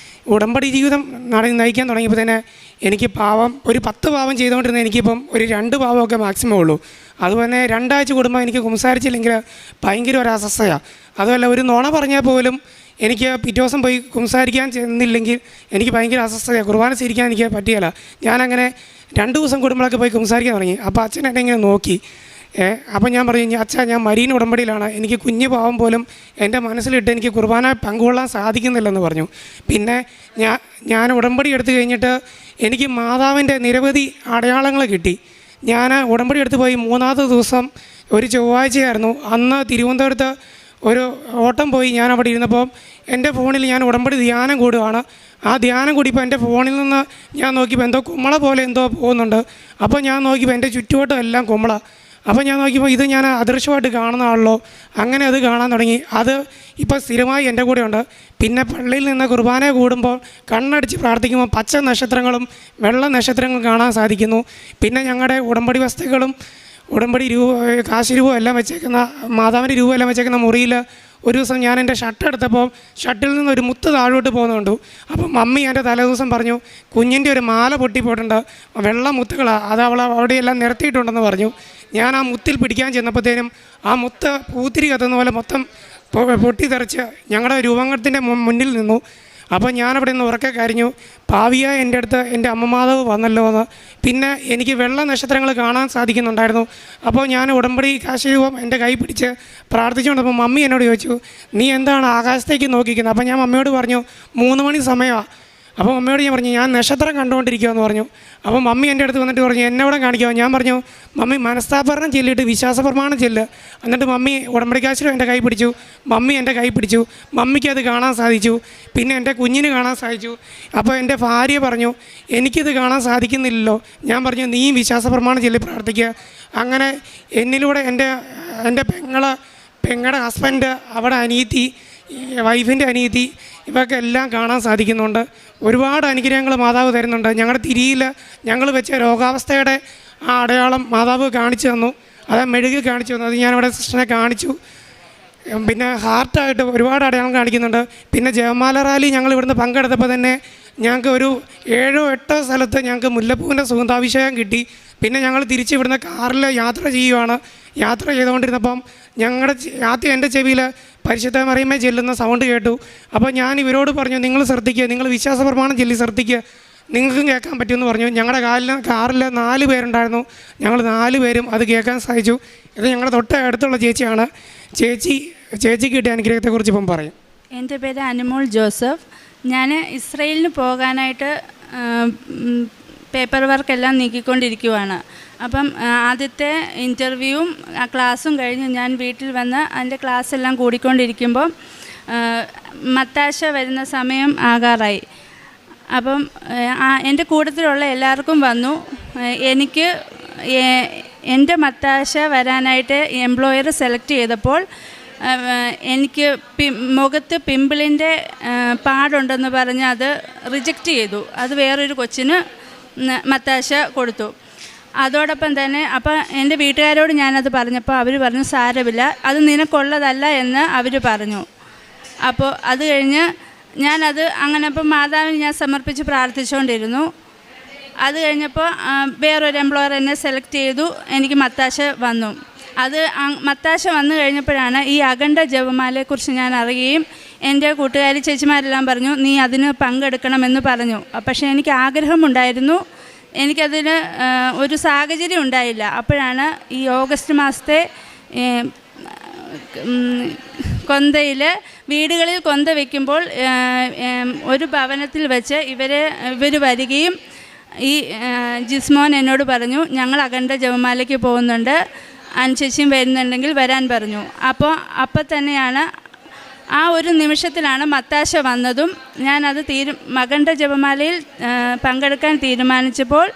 ഉടമ്പടി ജീവിതം നയിക്കാൻ തുടങ്ങിയപ്പോൾ തന്നെ എനിക്ക് ഒരു 10 പാവം ചെയ്തുകൊണ്ടിരുന്ന എനിക്കിപ്പം ഒരു 2 പാവമൊക്കെ മാക്സിമം ഉള്ളൂ. അതുപോലെ 2 ആഴ്ച കൂടുമ്പോൾ എനിക്ക് കുമ്പസാരിച്ചില്ലെങ്കിൽ ഭയങ്കര ഒരു അസ്വസ്ഥയാണ്. അതുമല്ല, ഒരു നുണ പറഞ്ഞാൽ പോലും എനിക്ക് പിറ്റേ ദിവസം പോയി കുമ്പസാരിക്കാൻ ചെന്നില്ലെങ്കിൽ എനിക്ക് ഭയങ്കര അസ്വസ്ഥതയാണ്. കുർബാന സ്വീകരിക്കാൻ എനിക്ക് പറ്റിയല്ല. ഞാനങ്ങനെ 2 ദിവസം കൂടുമ്പോഴൊക്കെ പോയി കുമ്പസാരിക്കാൻ തുടങ്ങി. അപ്പോൾ അച്ഛൻ എന്നെ ഇങ്ങനെ നോക്കി. അപ്പം ഞാൻ പറഞ്ഞു, അച്ഛാ, ഞാൻ മരീൻ ഉടമ്പടിയിലാണ്, എനിക്ക് കുഞ്ഞു പാവം പോലും എൻ്റെ മനസ്സിലിട്ട് എനിക്ക് കുർബാന പങ്കുകൊള്ളാൻ സാധിക്കുന്നില്ലെന്ന് പറഞ്ഞു. പിന്നെ ഞാൻ ഉടമ്പടി എടുത്തു കഴിഞ്ഞിട്ട് എനിക്ക് മാതാവിൻ്റെ നിരവധി അടയാളങ്ങൾ കിട്ടി. ഞാൻ ഉടമ്പടി എടുത്ത് പോയി 3ാമത്തെ ദിവസം ഒരു ചൊവ്വാഴ്ചയായിരുന്നു. അന്ന് തിരുവനന്തപുരത്ത് ഒരു ഓട്ടം പോയി. ഞാൻ അവിടെ ഇരുന്നപ്പോൾ എൻ്റെ ഫോണിൽ ഞാൻ ഉടമ്പടി ധ്യാനം കൂടുകയാണ്. ആ ധ്യാനം കൂടിയപ്പോൾ എൻ്റെ ഫോണിൽ നിന്ന് ഞാൻ നോക്കിയപ്പോൾ എന്തോ കുമ്മള പോലെ എന്തോ പോകുന്നുണ്ട്. അപ്പോൾ ഞാൻ നോക്കിയപ്പോൾ എൻ്റെ ചുറ്റുവട്ടം എല്ലാം കുമ്മള. അപ്പോൾ ഞാൻ നോക്കിയപ്പോൾ ഇത് ഞാൻ അദൃശ്യമായിട്ട് കാണുന്നതാണല്ലോ. അങ്ങനെ അത് കാണാൻ തുടങ്ങി. അത് ഇപ്പോൾ സ്ഥിരമായി എൻ്റെ കൂടെ ഉണ്ട്. പിന്നെ പള്ളിയിൽ നിന്ന് കുർബാന കൂടുമ്പോൾ കണ്ണടിച്ച് പ്രാർത്ഥിക്കുമ്പോൾ പച്ച നക്ഷത്രങ്ങളും വെള്ള നക്ഷത്രങ്ങളും കാണാൻ സാധിക്കുന്നു. പിന്നെ ഞങ്ങളുടെ ഉടമ്പടി വസ്തുക്കളും ഉടമ്പടി കാശ് രൂപം എല്ലാം വെച്ചേക്കുന്ന മാതാവിൻ്റെ രൂപം എല്ലാം വെച്ചേക്കുന്ന മുറിയിൽ ഒരു ദിവസം ഞാൻ എൻ്റെ ഷർട്ട് എടുത്തപ്പോൾ ഷർട്ടിൽ നിന്ന് ഒരു മുത്ത് താഴോട്ട് പോകുന്നുണ്ട്. അപ്പം മമ്മി എൻ്റെ തലേദിവസം പറഞ്ഞു, കുഞ്ഞിൻ്റെ ഒരു മാല പൊട്ടിപ്പോയിട്ടുണ്ട്, വെള്ള മുത്തുകളാണ്, അത് അവിടെയെല്ലാം നിരത്തിയിട്ടുണ്ടെന്ന് പറഞ്ഞു. ഞാൻ ആ മുത്തിൽ പിടിക്കാൻ ചെന്നപ്പോഴത്തേനും ആ മുത്ത് പൂത്തിരി കത്തുന്ന പോലെ മൊത്തം പൊട്ടിത്തെറിച്ച് ഞങ്ങളുടെ രൂപങ്ങളുടെ മുന്നിൽ നിന്നു. അപ്പോൾ ഞാനവിടെ നിന്ന് ഉറക്കെ കരഞ്ഞു. ഭാവിയായ എൻ്റെ അടുത്ത് എൻ്റെ അമ്മ മാതാവ് വന്നല്ലോ എന്ന്. പിന്നെ എനിക്ക് വെള്ള നക്ഷത്രങ്ങൾ കാണാൻ സാധിക്കുന്നുണ്ടായിരുന്നു. അപ്പോൾ ഞാൻ ഉടമ്പടി കാശീരൂപം എൻ്റെ കൈ പിടിച്ച് പ്രാർത്ഥിച്ചുകൊണ്ടപ്പോൾ മമ്മി എന്നോട് ചോദിച്ചു, നീ എന്താണ് ആകാശത്തേക്ക് നോക്കിക്കുന്നത്? അപ്പോൾ ഞാൻ മമ്മിയോട് പറഞ്ഞു 3 മണി സമയമാണ്. അപ്പോൾ മമ്മിയോട് ഞാൻ പറഞ്ഞു ഞാൻ നക്ഷത്രം കണ്ടുകൊണ്ടിരിക്കുമെന്ന് പറഞ്ഞു. അപ്പോൾ മമ്മി എൻ്റെ അടുത്ത് വന്നിട്ട് പറഞ്ഞു എന്നോടെ കാണിക്കാമോ? ഞാൻ പറഞ്ഞു മമ്മി മനസ്താപരണം ചൊല്ലിയിട്ട് വിശ്വാസപ്രമാണം ചെല്ല്. എന്നിട്ട് മമ്മി ഉടമ്പടിക്കാശിലും എൻ്റെ കൈ പിടിച്ചു. മമ്മി എൻ്റെ കൈ പിടിച്ചു. മമ്മിക്ക് അത് കാണാൻ സാധിച്ചു. പിന്നെ എൻ്റെ കുഞ്ഞിന് കാണാൻ സാധിച്ചു. അപ്പോൾ എൻ്റെ ഭാര്യ പറഞ്ഞു എനിക്കിത് കാണാൻ സാധിക്കുന്നില്ലല്ലോ. ഞാൻ പറഞ്ഞു നീ വിശ്വാസപ്രമാണം ചൊല്ലി പ്രാർത്ഥിക്കുക. അങ്ങനെ എന്നിലൂടെ എൻ്റെ പെങ്ങളുടെ ഹസ്ബൻഡ്, അവിടെ അനിയത്തി, വൈഫിൻ്റെ അനിയത്തി, ഇവക്കെല്ലാം കാണാൻ സാധിക്കുന്നുണ്ട്. ഒരുപാട് അനുഗ്രഹങ്ങൾ മാതാവ് തരുന്നുണ്ട്. ഞങ്ങളുടെ തിരിയിൽ ഞങ്ങൾ വെച്ച രോഗാവസ്ഥയുടെ ആ അടയാളം മാതാവ് കാണിച്ചു തന്നു. അത് മെഴുകിൽ കാണിച്ചു തന്നു. അത് ഞാനിവിടെ സിസ്റ്ററിനെ കാണിച്ചു. പിന്നെ ഹാർട്ടായിട്ട് ഒരുപാട് അടയാളം കാണിക്കുന്നുണ്ട്. പിന്നെ ജപമാല റാലി ഞങ്ങൾ ഇവിടുന്ന് പങ്കെടുത്തപ്പോൾ തന്നെ ഞങ്ങൾക്ക് ഒരു 7-8 സ്ഥലത്ത് ഞങ്ങൾക്ക് മുല്ലപ്പൂവിൻ്റെ സുഗന്ധാഭിഷേകം കിട്ടി. പിന്നെ ഞങ്ങൾ തിരിച്ച് ഇവിടുന്ന് കാറിൽ യാത്ര ചെയ്യുകയാണ്. യാത്ര ചെയ്തുകൊണ്ടിരുന്നപ്പം ആദ്യം എൻ്റെ ചെവിയിൽ പരിശുദ്ധ മറിയമ്മേ ചെല്ലുന്ന സൗണ്ട് കേട്ടു. അപ്പോൾ ഞാൻ ഇവരോട് പറഞ്ഞു നിങ്ങൾ ശ്രദ്ധിക്കുക, നിങ്ങൾ വിശ്വാസപ്രമാണം ചൊല്ലി ശ്രദ്ധിക്കുക, നിങ്ങൾക്കും കേൾക്കാൻ പറ്റുമെന്ന് പറഞ്ഞു. ഞങ്ങളുടെ കാറിൽ 4 പേരുണ്ടായിരുന്നു. ഞങ്ങൾ 4 പേരും അത് കേൾക്കാൻ സാധിച്ചു. ഇത് ഞങ്ങളുടെ തൊട്ട് അടുത്തുള്ള ചേച്ചിയാണ്. ചേച്ചിക്ക് കിട്ടിയ അനുഗ്രഹത്തെക്കുറിച്ച് ഇപ്പം പറയും. എൻ്റെ പേര് അനുമോൾ ജോസഫ്. ഞാൻ ഇസ്രയേലിന് പോകാനായിട്ട് പേപ്പർ വർക്കെല്ലാം നീക്കിക്കൊണ്ടിരിക്കുവാണ്. അപ്പം ആദ്യത്തെ ഇൻ്റർവ്യൂവും ക്ലാസ്സും കഴിഞ്ഞ് ഞാൻ വീട്ടിൽ വന്ന് അതിൻ്റെ ക്ലാസ് എല്ലാം കൂടിക്കൊണ്ടിരിക്കുമ്പം മത്താശ വരുന്ന സമയം ആകാറായി. അപ്പം എൻ്റെ കൂട്ടത്തിലുള്ള എല്ലാവർക്കും വന്നു. എനിക്ക് എൻ്റെ മത്താശ വരാനായിട്ട് എംപ്ലോയർ സെലക്ട് ചെയ്തപ്പോൾ എനിക്ക് മുഖത്ത് പിമ്പിളിൻ്റെ പാടുണ്ടെന്ന് പറഞ്ഞ് അത് റിജക്റ്റ് ചെയ്തു. അത് വേറൊരു കൊച്ചിന് മത്താശ കൊടുത്തു. അതോടൊപ്പം തന്നെ അപ്പം എൻ്റെ വീട്ടുകാരോട് ഞാനത് പറഞ്ഞപ്പോൾ അവർ പറഞ്ഞു സാരമില്ല, അത് നിനക്കുള്ളതല്ല എന്ന് അവർ പറഞ്ഞു. അപ്പോൾ അത് കഴിഞ്ഞ് ഞാനത് അങ്ങനെ അപ്പം മാതാവിന് ഞാൻ സമർപ്പിച്ച് പ്രാർത്ഥിച്ചുകൊണ്ടിരുന്നു. അത് കഴിഞ്ഞപ്പോൾ വേറൊരു എംപ്ലോയർ എന്നെ സെലക്ട് ചെയ്തു. എനിക്ക് മത്താശ വന്നു. അത് മത്താശ വന്നു കഴിഞ്ഞപ്പോഴാണ് ഈ അഖണ്ഡ ജപമാലയെക്കുറിച്ച് ഞാൻ അറിയുകയും എൻ്റെ കൂട്ടുകാരി ചേച്ചിമാരെല്ലാം പറഞ്ഞു നീ അതിന് പങ്കെടുക്കണമെന്ന് പറഞ്ഞു. പക്ഷേ എനിക്ക് ആഗ്രഹമുണ്ടായിരുന്നു, എനിക്കതിന് ഒരു സാഹചര്യം ഉണ്ടായില്ല. അപ്പോഴാണ് ഈ ഓഗസ്റ്റ് മാസത്തെ കൊന്തയിൽ വീടുകളിൽ കൊന്ത വയ്ക്കുമ്പോൾ ഒരു ഭവനത്തിൽ വെച്ച് ഇവർ വരികയും ഈ ജിസ്മോൻ എന്നോട് പറഞ്ഞു ഞങ്ങൾ അഖണ്ഡ ജപമാലയ്ക്ക് പോകുന്നുണ്ട്, അനുചേച്ചിയും വരുന്നുണ്ടെങ്കിൽ വരാൻ പറഞ്ഞു. അപ്പോൾ തന്നെയാണ് ആ ഒരു നിമിഷത്തിലാണ് മത്താശ വന്നതും ഞാനത് അഖണ്ഡ ജപമാലയിൽ പങ്കെടുക്കാൻ തീരുമാനിച്ചപ്പോൾ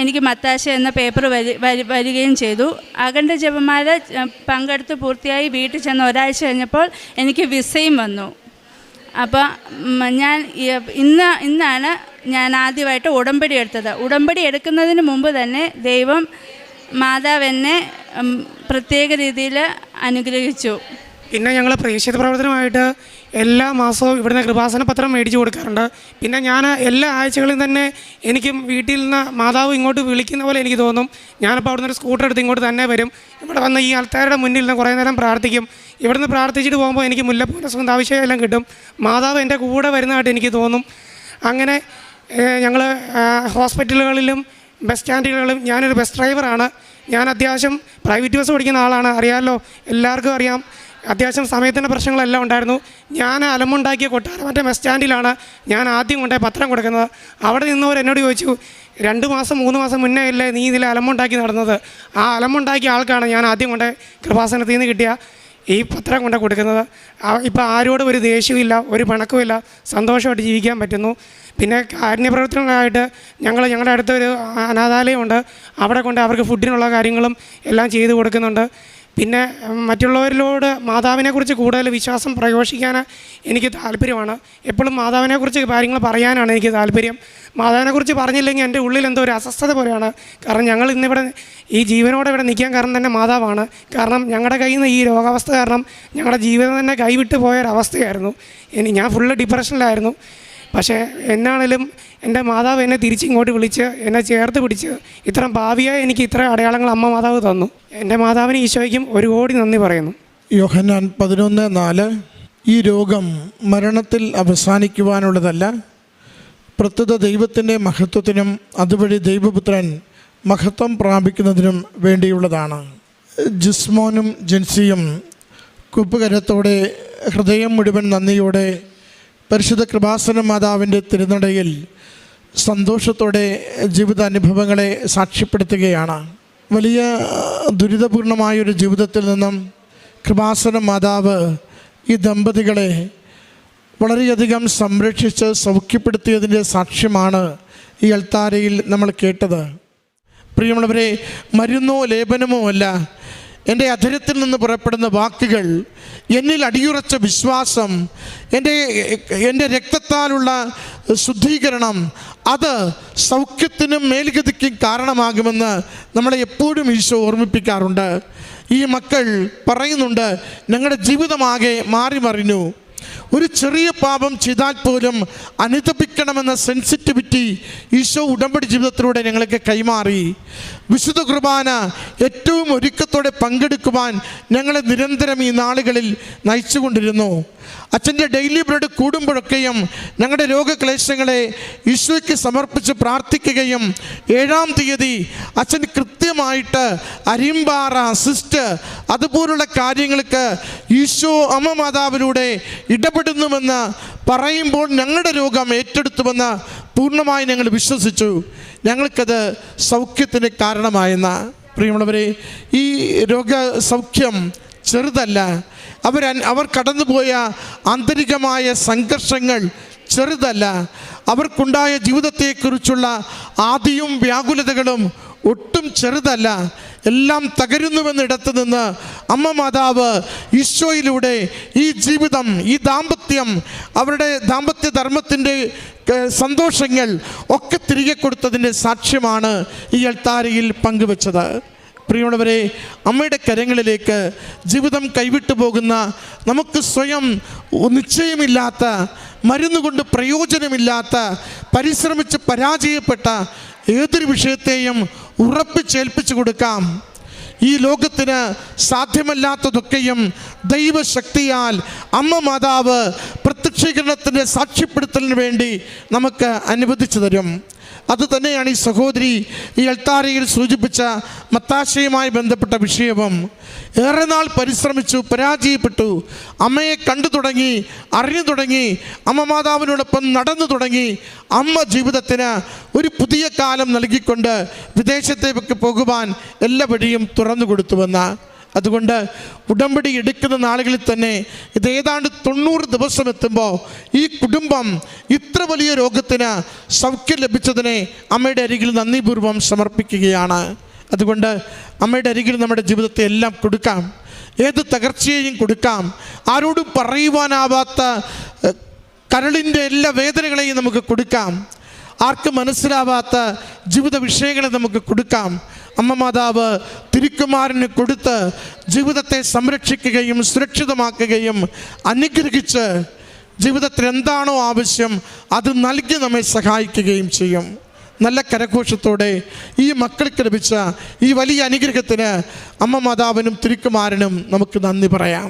എനിക്ക് മത്താശ എന്ന പേപ്പർ വരികയും ചെയ്തു. അഖണ്ഡ ജപമാല പങ്കെടുത്ത് പൂർത്തിയായി വീട്ടിൽ ചെന്ന് ഒരാഴ്ച കഴിഞ്ഞപ്പോൾ എനിക്ക് വിസയും വന്നു. അപ്പോൾ ഞാൻ ഇന്നാണ് ഞാൻ ആദ്യമായിട്ട് ഉടമ്പടി എടുത്തത്. ഉടമ്പടി എടുക്കുന്നതിന് മുമ്പ് തന്നെ ദൈവം മാതാവ് എന്നെ പ്രത്യേക രീതിയിൽ അനുഗ്രഹിച്ചു. പിന്നെ ഞങ്ങൾ പ്രേക്ഷിത പ്രവർത്തനമായിട്ട് എല്ലാ മാസവും ഇവിടുന്ന് കൃപാസന പത്രം മേടിച്ച് കൊടുക്കാറുണ്ട്. പിന്നെ ഞാൻ എല്ലാ ആഴ്ചകളിലും തന്നെ എനിക്കും വീട്ടിൽ നിന്ന് മാതാവ് ഇങ്ങോട്ട് വിളിക്കുന്ന പോലെ എനിക്ക് തോന്നും. ഞാനിപ്പോൾ അവിടുന്ന് ഒരു സ്കൂട്ടർ എടുത്ത് ഇങ്ങോട്ട് തന്നെ വരും. ഇവിടെ വന്ന് ഈ ആൾക്കാരുടെ മുന്നിൽ നിന്ന് കുറേ നേരം പ്രാർത്ഥിക്കും. ഇവിടുന്ന് പ്രാർത്ഥിച്ചിട്ട് പോകുമ്പോൾ എനിക്ക് മുല്ലപ്പൂവിൻ്റെ സുഗന്ധാഭിഷേകം എല്ലാം കിട്ടും. മാതാവ് എൻ്റെ കൂടെ വരുന്നതായിട്ട് എനിക്ക് തോന്നും. അങ്ങനെ ഞങ്ങൾ ഹോസ്പിറ്റലുകളിലും ബസ് സ്റ്റാൻഡുകളിലും ഞാനൊരു ബസ് ഡ്രൈവറാണ്. ഞാൻ അത്യാവശ്യം പ്രൈവറ്റ് ബസ് ഓടിക്കുന്ന ആളാണ്, അറിയാമല്ലോ, എല്ലാവർക്കും അറിയാം. അത്യാവശ്യം സമയത്തിൻ്റെ പ്രശ്നങ്ങളെല്ലാം ഉണ്ടായിരുന്നു. ഞാൻ അലമുണ്ടാക്കിയ കൊട്ടാരമറ്റം ബസ് സ്റ്റാൻഡിലാണ് ഞാൻ ആദ്യം കൊണ്ടുപോയി പത്രം കൊടുക്കുന്നത്. അവിടെ നിന്നവർ എന്നോട് ചോദിച്ചു 2 മാസം 3 മാസം മുന്നേ അല്ലേ നീ ഇതിൽ അലമുണ്ടാക്കി നടന്നത്? ആ അലമുണ്ടാക്കിയ ആൾക്കാണ് ഞാൻ ആദ്യം കൊണ്ട് കൃപാസനത്തിൽ നിന്ന് കിട്ടിയ ഈ പത്രം കൊണ്ട് കൊടുക്കുന്നത്. ഇപ്പോൾ ആരോടും ഒരു ദേഷ്യമില്ല, ഒരു പിണക്കുമില്ല, സന്തോഷമായിട്ട് ജീവിക്കാൻ പറ്റുന്നു. പിന്നെ കാരുണ്യപ്രവർത്തനങ്ങളായിട്ട് ഞങ്ങളുടെ അടുത്തൊരു അനാഥാലയമുണ്ട്. അവിടെ കൊണ്ട് അവർക്ക് ഫുഡിനുള്ള കാര്യങ്ങളും എല്ലാം ചെയ്തു കൊടുക്കുന്നുണ്ട്. പിന്നെ മറ്റുള്ളവരിലോട് മാതാവിനെക്കുറിച്ച് കൂടുതൽ വിശ്വാസം പ്രഘോഷിക്കാൻ എനിക്ക് താല്പര്യമാണ്. എപ്പോഴും മാതാവിനെക്കുറിച്ച് കാര്യങ്ങൾ പറയാനാണ് എനിക്ക് താല്പര്യം. മാതാവിനെക്കുറിച്ച് പറഞ്ഞില്ലെങ്കിൽ എൻ്റെ ഉള്ളിൽ എന്തോ ഒരു അസ്വസ്ഥത പോലെയാണ്. കാരണം ഞങ്ങൾ ഇന്നിവിടെ ഈ ജീവനോടെ ഇവിടെ നിൽക്കാൻ കാരണം തന്നെ മാതാവാണ്. കാരണം ഞങ്ങളുടെ കയ്യിൽ നിന്ന് ഈ രോഗാവസ്ഥ കാരണം ഞങ്ങളുടെ ജീവിതം തന്നെ കൈവിട്ട് പോയൊരവസ്ഥയായിരുന്നു. ഞാൻ ഫുള്ള് ഡിപ്രഷനിലായിരുന്നു. പക്ഷേ എന്നാണേലും എൻ്റെ മാതാവ് എന്നെ തിരിച്ചിങ്ങോട്ട് വിളിച്ച് എന്നെ ചേർത്ത് പിടിച്ച് ഇത്ര ഭാവിയായി എനിക്ക് ഇത്ര അടയാളങ്ങൾ അമ്മ മാതാവ് തന്നു. എൻ്റെ മാതാവിന് ഈശോയ്ക്കും 1 കോടി നന്ദി പറയുന്നു. യോഹന്നാൻ 11:4 ഈ രോഗം മരണത്തിൽ അവസാനിക്കുവാനുള്ളതല്ല, പ്രസ്തുത ദൈവത്തിൻ്റെ മഹത്വത്തിനും അതുവഴി ദൈവപുത്രൻ മഹത്വം പ്രാപിക്കുന്നതിനും വേണ്ടിയുള്ളതാണ്. ജിസ്മോനും ജെൻസിയും കുപ്പുകരത്തോടെ ഹൃദയം മുഴുവൻ നന്ദിയോടെ പരിശുദ്ധ കൃപാസന മാതാവിൻ്റെ തിരുനടയിൽ സന്തോഷത്തോടെ ജീവിതാനുഭവങ്ങളെ സാക്ഷ്യപ്പെടുത്തുകയാണ്. വലിയ ദുരിതപൂർണമായൊരു ജീവിതത്തിൽ നിന്നും കൃപാസന മാതാവ് ഈ ദമ്പതികളെ വളരെയധികം സംരക്ഷിച്ച് സൗഖ്യപ്പെടുത്തിയതിൻ്റെ സാക്ഷ്യമാണ് ഈ അൾത്താരയിൽ നമ്മൾ കേട്ടത്. പ്രിയമുള്ളവരെ, മരുന്നോ ലേപനമോ അല്ല, എൻ്റെ അധരത്തിൽ നിന്ന് പുറപ്പെടുന്ന വാക്കുകൾ, എന്നിൽ അടിയുറച്ച വിശ്വാസം, എൻ്റെ രക്തത്താലുള്ള ശുദ്ധീകരണം, അത് സൗഖ്യത്തിനും മേൽഗതിക്കും കാരണമാകുമെന്ന് നമ്മളെ എപ്പോഴും ഈശോ ഓർമ്മിപ്പിക്കാറുണ്ട്. ഈ മക്കൾ പറയുന്നുണ്ട്, ഞങ്ങളുടെ ജീവിതമാകെ മാറി മറിഞ്ഞു. ഒരു ചെറിയ പാപം ചെയ്താൽ പോലും അനുതപിക്കണമെന്ന സെൻസിറ്റിവിറ്റി ഈശോ ഉടമ്പടി ജീവിതത്തിലൂടെ ഞങ്ങൾക്ക് കൈമാറി. വിശുദ്ധ കുർബാന ഏറ്റവും ഒരുക്കത്തോടെ പങ്കെടുക്കുവാൻ ഞങ്ങളെ നിരന്തരം ഈ നാളുകളിൽ നയിച്ചുകൊണ്ടിരുന്നു. അച്ഛൻ്റെ ഡെയിലി ബ്രെഡ് കൂടുമ്പോഴൊക്കെയും ഞങ്ങളുടെ രോഗക്ലേശങ്ങളെ ഈശോയ്ക്ക് സമർപ്പിച്ച് പ്രാർത്ഥിക്കുകയും 7-ാം തീയതി അച്ഛൻ കൃത്യമായിട്ട് അരിമ്പാറ സിസ്റ്റ് അതുപോലുള്ള കാര്യങ്ങൾക്ക് ഈശോ അമ്മ മാതാവിലൂടെ ഇടപെടുന്നുവെന്ന് പറയുമ്പോൾ ഞങ്ങളുടെ രോഗം ഏറ്റെടുത്തുവെന്ന് പൂർണ്ണമായി ഞങ്ങൾ വിശ്വസിച്ചു. ഞങ്ങൾക്കത് സൗഖ്യത്തിന് കാരണമായെന്ന. പ്രിയമുള്ളവരെ, ഈ രോഗസൗഖ്യം ചെറുതല്ല. അവർ കടന്നുപോയ ആന്തരികമായ സംഘർഷങ്ങൾ ചെറുതല്ല. അവർക്കുണ്ടായ ജീവിതത്തെക്കുറിച്ചുള്ള ആദിയും വ്യാകുലതകളും ഒട്ടും ചെറുതല്ല. എല്ലാം തകരുന്നുവെന്നിടത്ത് നിന്ന് അമ്മ മാതാവ് ഈശോയിലൂടെ ഈ ജീവിതം, ഈ ദാമ്പത്യം, അവരുടെ ദാമ്പത്യ ധർമ്മത്തിൻ്റെ സന്തോഷങ്ങൾ ഒക്കെ തിരികെ കൊടുത്തതിൻ്റെ സാക്ഷ്യമാണ് ഈ അൾത്താരയിൽ പങ്കുവച്ചത്. പ്രിയമുള്ളവരെ, അമ്മയുടെ കരങ്ങളിലേക്ക് ജീവിതം കൈവിട്ടു പോകുന്ന, നമുക്ക് സ്വയം നിശ്ചയമില്ലാത്ത, മരുന്നുകൊണ്ട് പ്രയോജനമില്ലാത്ത, പരിശ്രമിച്ച് പരാജയപ്പെട്ട ഏതൊരു വിഷയത്തെയും ഉറപ്പിച്ചേൽപ്പിച്ചു കൊടുക്കാം. ഈ ലോകത്തിന് സാധ്യമല്ലാത്തതൊക്കെയും ദൈവശക്തിയാൽ അമ്മ മാതാവ് പ്രത്യക്ഷീകരണത്തിൻ്റെ സാക്ഷ്യപ്പെടുത്തലിന് വേണ്ടി നമുക്ക് അനുവദിച്ചു തരും. അതുതന്നെയാണ് ഈ സഹോദരി ഈ അൾത്താരയിൽ സൂചിപ്പിച്ച മത്താശയുമായി ബന്ധപ്പെട്ട വിഷയവും. ഏറെ നാൾ പരിശ്രമിച്ചു, പരാജയപ്പെട്ടു. അമ്മയെ കണ്ടു തുടങ്ങി, അറിഞ്ഞു തുടങ്ങി, അമ്മ മാതാവിനോടൊപ്പം നടന്നു തുടങ്ങി. അമ്മ ജീവിതത്തിന് ഒരു പുതിയ കാലം നൽകിക്കൊണ്ട് വിദേശത്തേക്ക് പോകുവാൻ എല്ലാ വഴിയും തുറന്നു കൊടുത്തുവെന്ന്. അതുകൊണ്ട് ഉടമ്പടി എടുക്കുന്ന നാളുകളിൽ തന്നെ ഇത് ഏതാണ്ട് 90 ദിവസം എത്തുമ്പോൾ ഈ കുടുംബം ഇത്ര വലിയ രോഗത്തിന് സൗഖ്യം ലഭിച്ചതിനെ അമ്മയുടെ അരികിൽ നന്ദിപൂർവ്വം സമർപ്പിക്കുകയാണ്. അതുകൊണ്ട് അമ്മയുടെ അരികിൽ നമ്മുടെ ജീവിതത്തെ എല്ലാം കൊടുക്കാം, ഏത് തകർച്ചയെയും കൊടുക്കാം. ആരോടും പറയുവാനാവാത്ത കരളിൻ്റെ എല്ലാ വേദനകളെയും നമുക്ക് കൊടുക്കാം. ആർക്കും മനസ്സിലാവാത്ത ജീവിത വിഷയങ്ങളെ നമുക്ക് കൊടുക്കാം. അമ്മ മാതാവ് തിരുക്കുമാരന് കൊടുത്ത് ജീവിതത്തെ സംരക്ഷിക്കുകയും സുരക്ഷിതമാക്കുകയും അനുഗ്രഹിച്ച് ജീവിതത്തിൽ എന്താണോ ആവശ്യം അത് നൽകി നമ്മെ സഹായിക്കുകയും ചെയ്യും. നല്ല കരഘോഷത്തോടെ ഈ മക്കൾക്ക് ലഭിച്ച ഈ വലിയ അനുഗ്രഹത്തിന് അമ്മ മാതാവിനും തിരുക്കുമാരനും നമുക്ക് നന്ദി പറയാം.